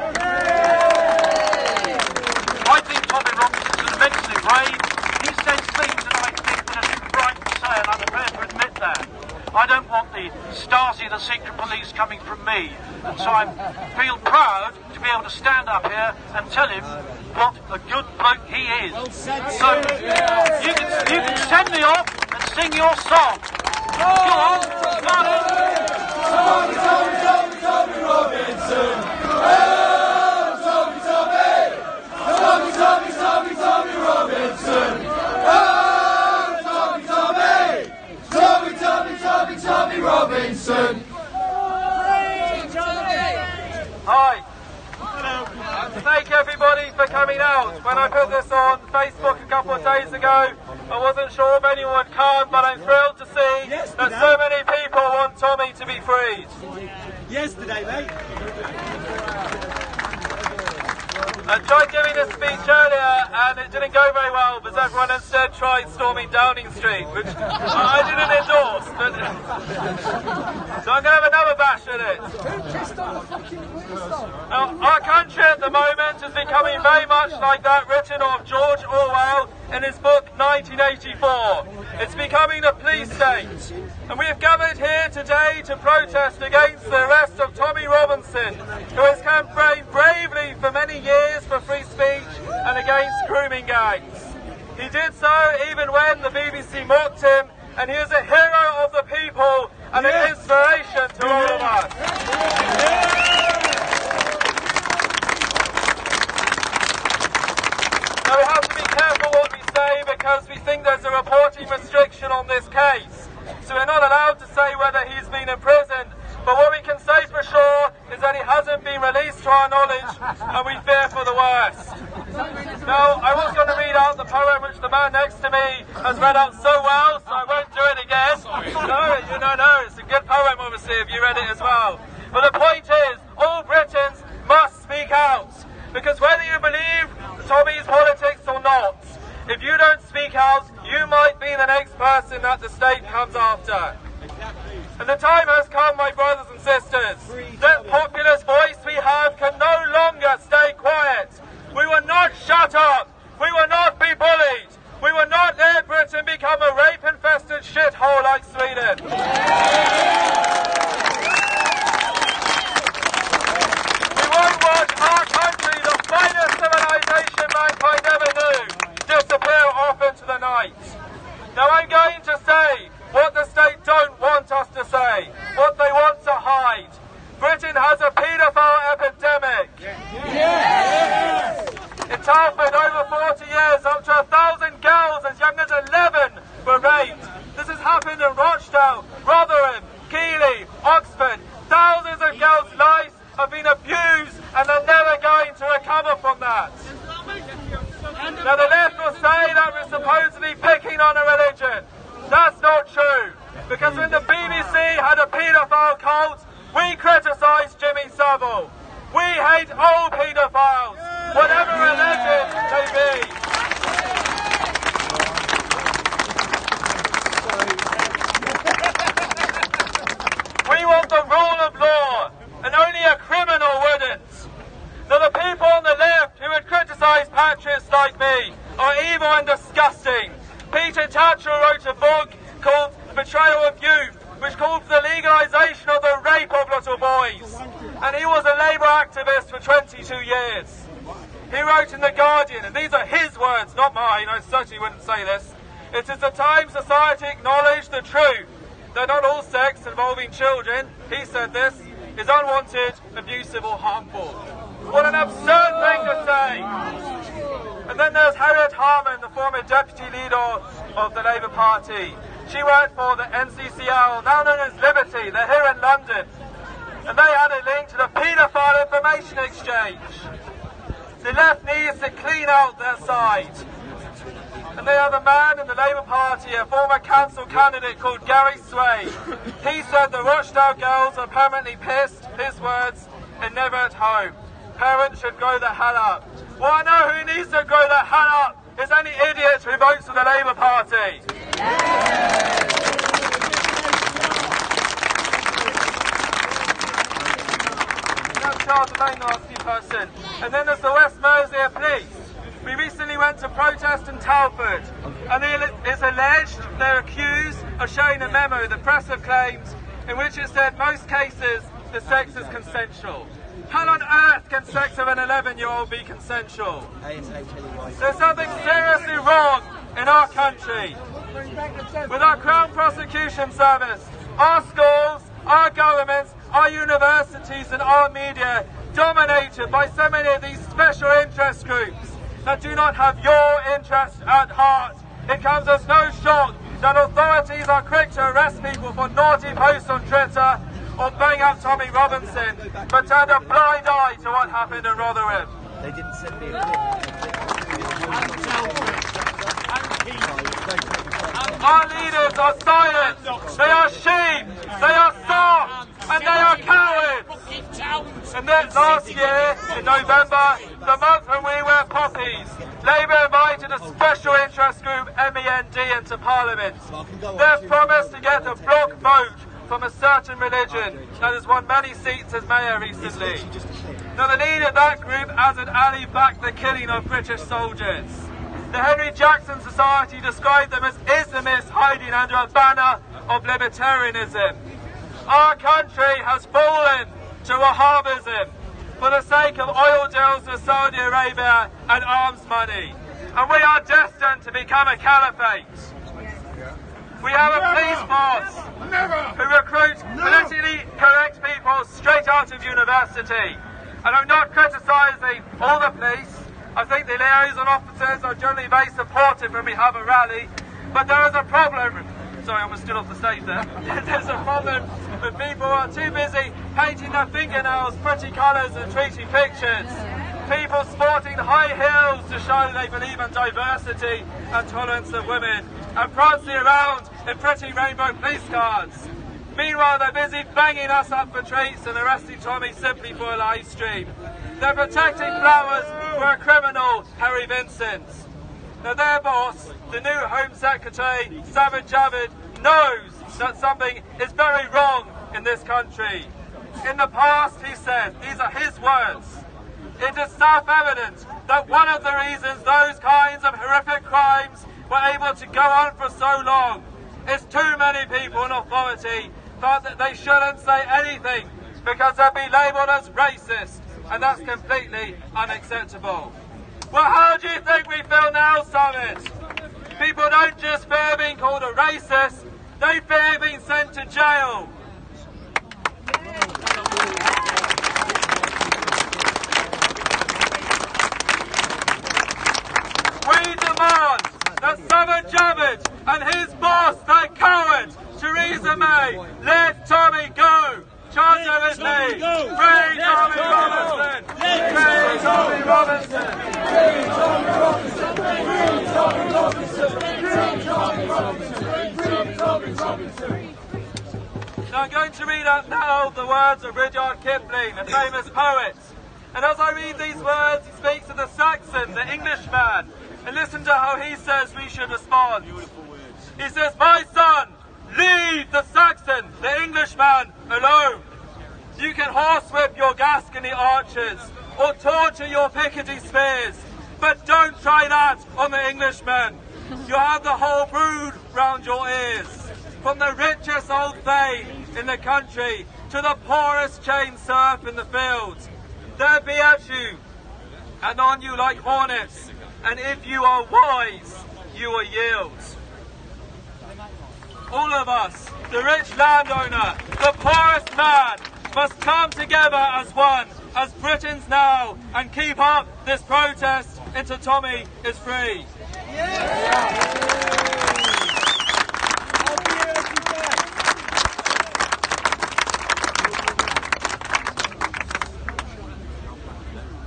I think Tommy Robinson is immensely brave. He says things that I think that are too bright to say, and I'm prepared to admit that. I don't want the Stasi, the secret police, coming from me. And so I feel proud to be able to stand up here and tell him what a good bloke he is. So you can send me off and sing your song. Go on, start it. Tommy Robinson. Oh, Tommy Robinson. Oh, Tommy Robinson. Hi. Thank everybody for coming out. When I put this on Facebook a couple of days ago, I wasn't sure if anyone would come, but I'm thrilled to see that so many people want Tommy to be freed. Yesterday, mate. I tried giving a speech earlier and it didn't go very well because everyone instead tried storming Downing Street, which I didn't endorse. But so I'm going to have another bash at it. Our country at the moment is becoming very much like that written of George Orwell in his book 1984. It's becoming a police state. And we have gathered here today to protest against the arrest of Tommy Robinson, who has campaigned bravely for many years for free speech and against grooming gangs. He did so even when the BBC mocked him, and he is a hero of the people and an inspiration to all of us. Now we have to be careful what we say because we think there's a reporting restriction on this case. So we're not allowed to say whether he's been imprisoned, but what we can say for sure is that he hasn't been released to our knowledge, and we fear for the worst. Now, I was going to read out the poem which the man next to me has read out so well, so I won't do it again. No, it's a good poem obviously if you read it as well. But the point is, all Britons must speak out, because whether you believe Tommy's politics or not, if you don't speak out, you might be the next person that the state comes after. And the time has come, my brothers and sisters. That populist voice we have can no longer stay quiet. We will not shut up. We will not be bullied. We will not let Britain become a rape-infested shithole like Sweden. We won't watch our country, the finest civilization mankind ever knew, disappear off into the night. Now I'm going to say what the state don't want us to say, what they want to hide. Britain has a paedophile epidemic. Yes. In Telford, over 40 years, up to 1,000 girls as young as 11 were raped. This has happened in Rochdale, Rotherham, Keighley, Oxford. Thousands of girls' lives have been abused and they're never going to recover from that. Now the left will say that we're supposedly picking on a religion. That's not true, because when the BBC had a paedophile cult, we criticised Jimmy Savile. We hate all paedophiles, whatever religion they be. We want the rule of law, and only a criminal wouldn't. Now the people on the left who would criticise patriots like me are evil and disgusting. Peter Tatchell wrote a book called Betrayal of Youth, which called for the legalisation of the rape of little boys. And he was a Labour activist for 22 years. He wrote in The Guardian, and these are his words, not mine, I certainly wouldn't say this. It is the time society acknowledged the truth that not all sex involving children, he said this, is unwanted, abusive or harmful. What an absurd thing to say! And then there's Harriet Harman, the former deputy leader of the Labour Party. She worked for the NCCL, now known as Liberty. They're here in London. And they had a link to the paedophile information exchange. The left needs to clean out their side. And they have a man in the Labour Party, a former council candidate called Gary Sway. He said the Rochdale girls are permanently pissed, his words, and never at home. Parents should grow the hell up. Well, I know who needs to grow the hell up is any idiot who votes for the Labour Party. That's Charles, a very nasty person. And then there's the West Mercia Police. We recently went to protest in Telford, and it's alleged, they're accused of showing a memo, the press have claimed, in which it said most cases the sex is consensual. How on earth can sex of an 11-year-old be consensual? There's something seriously wrong in our country. With our Crown Prosecution Service, our schools, our governments, our universities and our media dominated by so many of these special interest groups that do not have your interest at heart. It comes as no shock that authorities are quick to arrest people for naughty posts on Twitter or bang up Tommy Robinson, but turned a blind eye to what happened in Rotherham. They didn't send me Our leaders are silent, they are sheep, they are soft, and they are cowards. And then last year, in November, the month when we were poppies, Labour invited a special interest group, MEND, into Parliament. They've promised to get a block vote from a certain religion that has won many seats as mayor recently. Now the leader of that group has an ally back the killing of British soldiers. The Henry Jackson Society described them as Islamists hiding under a banner of libertarianism. Our country has fallen to Wahhabism for the sake of oil deals with Saudi Arabia and arms money. And we are destined to become a caliphate. We have a police force who recruit politically correct people straight out of university. And I'm not criticising all the police. I think the liaison officers are generally very supportive when we have a rally. But there is a problem. Sorry, I was still off the stage there. There's a problem with people who are too busy painting their fingernails pretty colours and treating pictures. People sporting high heels to show they believe in diversity and tolerance of women, and prancing around in pretty rainbow police cars. Meanwhile, they're busy banging us up for treats and arresting Tommy simply for a live stream. They're protecting flowers for a criminal, Harry Vincent. Now their boss, the new Home Secretary, Sajid Javid, knows that something is very wrong in this country. In the past, he said, these are his words, it is self-evident that one of the reasons those kinds of horrific crimes were able to go on for so long is too many people in authority thought that they shouldn't say anything because they'd be labelled as racist, and that's completely unacceptable. Well, how do you think we feel now, Summit? People don't just fear being called a racist, they fear being sent to jail. We demand that Sajid Javid and his boss, that coward, Theresa May, let Tommy go. Chant it with me. Free Tommy Robinson. Free Tommy Robinson. Free Tommy Robinson. Free Tommy Robinson. Free Tommy Robinson. Free Tommy Robinson. Now I'm going to read out now the words of Rudyard Kipling, the famous poet. And as I read these words, he speaks of the Saxon, the Englishman. And listen to how he says we should respond. He says, my son, leave the Saxon, the Englishman, alone. You can horsewhip your Gascony archers or torture your Picardy spears, but don't try that on the Englishman. You'll have the whole brood round your ears. From the richest old thane in the country to the poorest chain serf in the fields. There be at you and on you like hornets, and if you are wise, you will yield. All of us, the rich landowner, the poorest man, must come together as one, as Britons now, and keep up this protest until Tommy is free.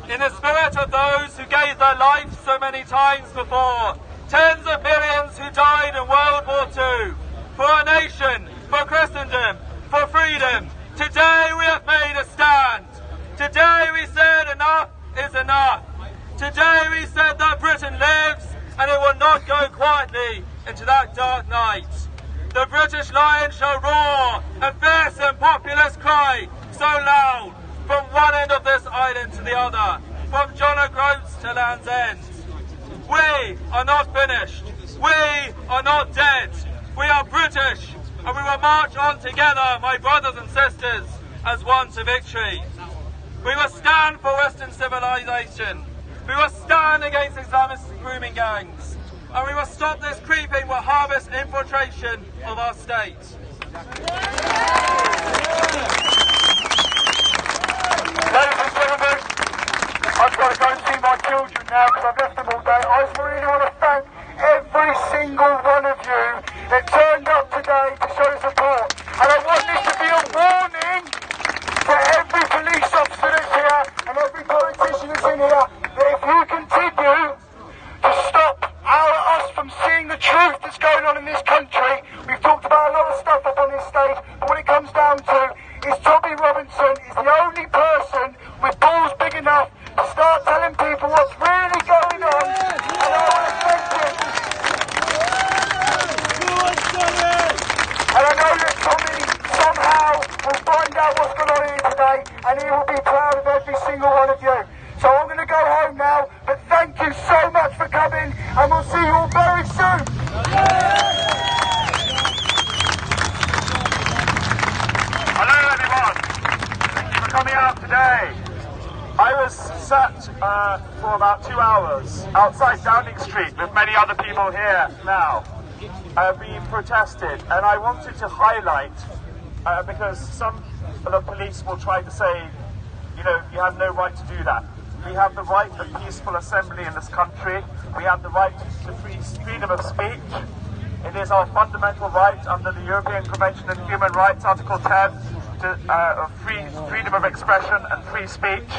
In the spirit of those who gave their life so many times before, tens of millions who died in World War II, for our nation, for Christendom, for freedom, today we have made a stand. Today we said enough is enough. Today we said that Britain lives and it will not go quietly into that dark night. The British Lion shall roar, a fierce and populous cry, so loud, from one end of this island to the other, from John O'Groats to Land's End. We are not finished. We are not dead. We are British, and we will march on together, my brothers and sisters, as one to victory. We will stand for Western civilization. We will stand against Islamist grooming gangs. And we will stop this creeping Wahhabist infiltration of our state. Ladies and gentlemen, I've got to go and see my children now because I've left them all day. I just really want to thank every single one of you that turned up today to show support. And I want this to be a warning to every police officer that's here and every politician that's in here that if you continue to stop us from seeing the truth that's going on in this country, we've talked about a lot of stuff up on this stage, but what it comes down to is Tommy Robinson is the only person with balls big enough to start telling people what's really going on. And I want to thank him. And I know that Tommy somehow will find out what's going on here today, and he will be proud of every single one of you. So I'm going to go home now, but thank you so much for coming, and we'll see you all very soon. Hello everyone, thank you for coming out today. I was sat for about 2 hours outside Downing Street with many other people here now, being protested, and I wanted to highlight, because some of the police will try to say, you know, you have no right to do that. We have the right of peaceful assembly in this country. We have the right to freedom of speech. It is our fundamental right under the European Convention on Human Rights, Article 10, of freedom of expression and free speech.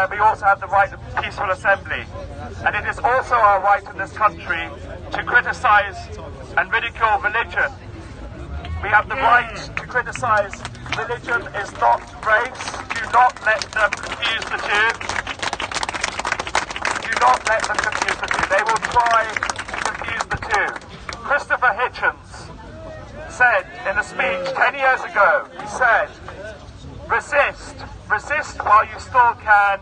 We also have the right of peaceful assembly. And it is also our right in this country to criticise and ridicule religion. We have the right to criticise religion is not race. Do not let them confuse the two. Do not let them confuse the two. They will try to confuse the two. Christopher Hitchens said in a speech 10 years ago, he said, resist while you still can,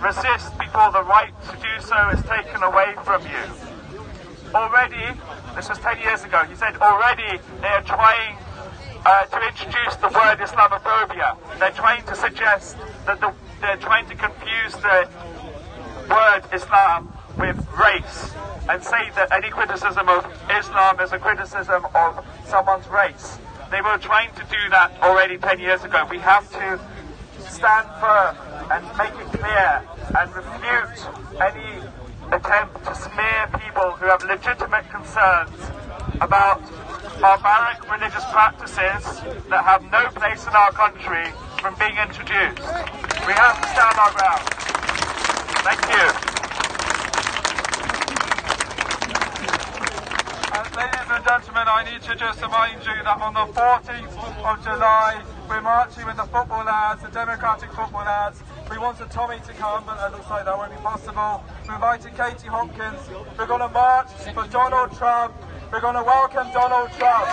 resist before the right to do so is taken away from you. Already, this was 10 years ago, he said already they are trying to introduce the word Islamophobia. They're trying to suggest that they're trying to confuse the word Islam with race and say that any criticism of Islam is a criticism of someone's race. They were trying to do that already 10 years ago. We have to stand firm and make it clear and refute any attempt to smear people who have legitimate concerns about barbaric religious practices that have no place in our country from being introduced. We have to stand our ground. Thank you. Ladies and gentlemen, I need to just remind you that on the 14th of July, we're marching with the football lads, the Democratic football lads. We wanted Tommy to come, but it looks like that won't be possible. We invited Katie Hopkins. We're going to march for Donald Trump. We're going to welcome Donald Trump.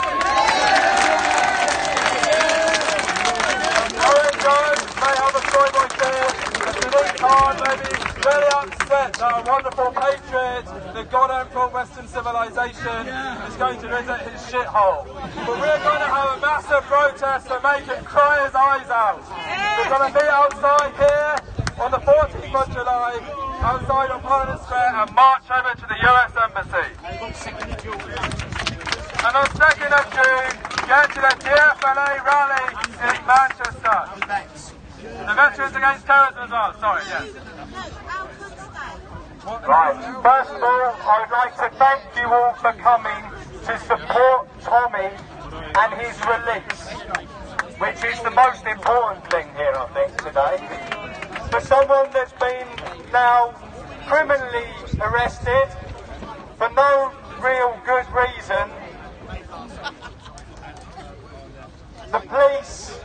Owen Jones may have a story like this. Malik Khan may be very upset that a wonderful patriot that God taught Western civilization is going to visit his shithole. But we're going to have a massive protest to make him cry his eyes out. We're going to meet outside here on the 14th 14th of July outside of Parliament Square and march over to the US Embassy. And on 2nd of June, get to the DFLA rally in Manchester. The Veterans Against Terrorism as well, sorry, yes. Right, first of all, I would like to thank you all for coming to support Tommy and his release, which is the most important thing here, I think, today. For someone that's been now criminally arrested for no real good reason, the police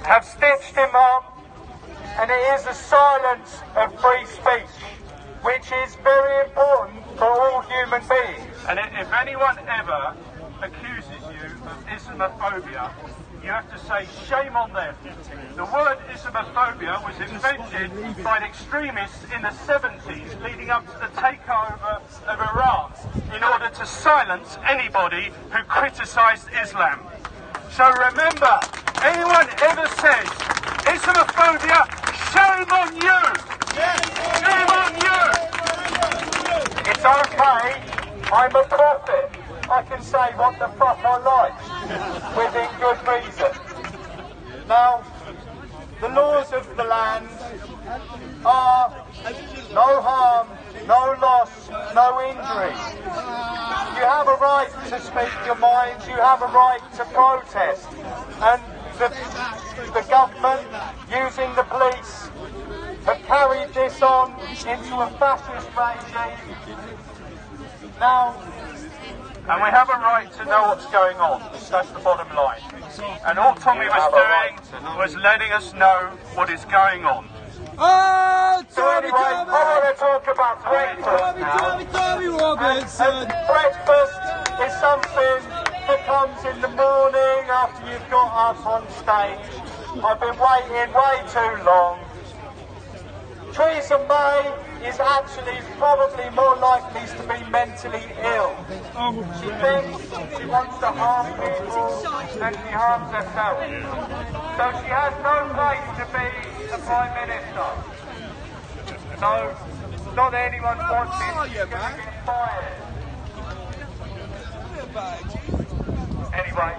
have stitched him up, and it is a silence of free speech, which is very important for all human beings. And if anyone ever accuses you of Islamophobia, you have to say shame on them. The word Islamophobia was invented by extremists in the 70s leading up to the takeover of Iraq in order to silence anybody who criticised Islam. So remember, anyone ever says Islamophobia, shame on you! Shame on you! It's okay, I'm a prophet. I can say what the fuck I like, within good reason. Now, the laws of the land are no harm, no loss, no injury. You have a right to speak your mind, you have a right to protest. And the government, using the police, have carried this on into a fascist regime. Now, and we have a right to know what's going on. That's the bottom line. And all Tommy was doing was letting us know what is going on. Oh, so anyway, I want to talk about breakfast now. Tommy Robinson. And breakfast is something that comes in the morning after you've got up on stage. I've been waiting way too long. Theresa May is actually probably more likely to be mentally ill. She thinks she wants to harm people and she harms herself. So she has no place to be a Prime Minister. So, not that anyone wants it, she's going to get fired. Anyway.